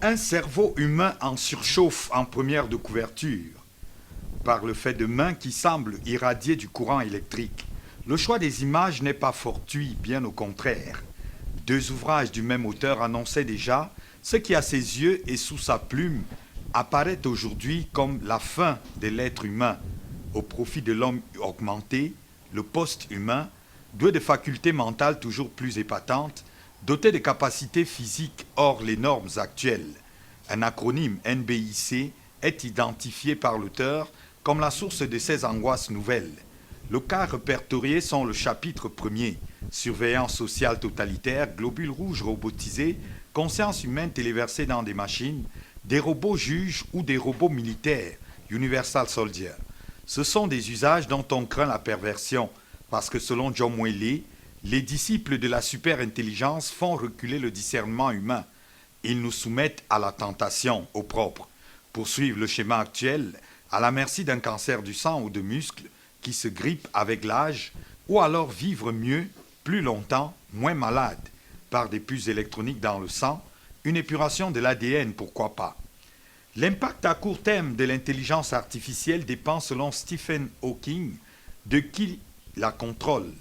Un cerveau humain en surchauffe en première de couverture, par le fait de mains qui semblent irradier du courant électrique. Le choix des images n'est pas fortuit, bien au contraire. Deux ouvrages du même auteur annonçaient déjà ce qui, à ses yeux et sous sa plume, apparaît aujourd'hui comme la fin de l'être humain, au profit de l'homme augmenté, le post-humain, doué de facultés mentales toujours plus épatantes, doté de capacités physiques hors les normes actuelles. Un acronyme NBIC est identifié par l'auteur comme la source de ces angoisses nouvelles. Le cas répertoriés sont le chapitre 1er, surveillance sociale totalitaire, globules rouges robotisés, conscience humaine téléversée dans des machines, des robots juges ou des robots militaires, Universal Soldier. Ce sont des usages dont on craint la perversion, parce que selon John Moiley, les disciples de la superintelligence font reculer le discernement humain. Ils nous soumettent à la tentation, au propre. Poursuivre le schéma actuel, à la merci d'un cancer du sang ou de muscles qui se grippe avec l'âge, ou alors vivre mieux, plus longtemps, moins malade, par des puces électroniques dans le sang, une épuration de l'ADN, pourquoi pas. L'impact à court terme de l'intelligence artificielle dépend, selon Stephen Hawking, de qui la contrôle,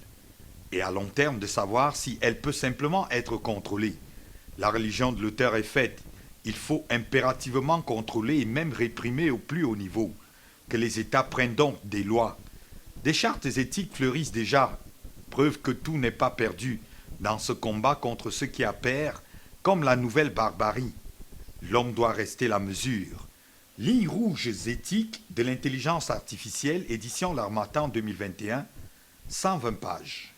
et à long terme de savoir si elle peut simplement être contrôlée. La religion de l'auteur est faite. Il faut impérativement contrôler et même réprimer au plus haut niveau. Que les États prennent donc des lois. Des chartes éthiques fleurissent déjà, preuve que tout n'est pas perdu dans ce combat contre ce qui appert comme la nouvelle barbarie. L'homme doit rester la mesure. Lignes rouges éthiques de l'intelligence artificielle, édition L'Harmattan 2021, 120 pages.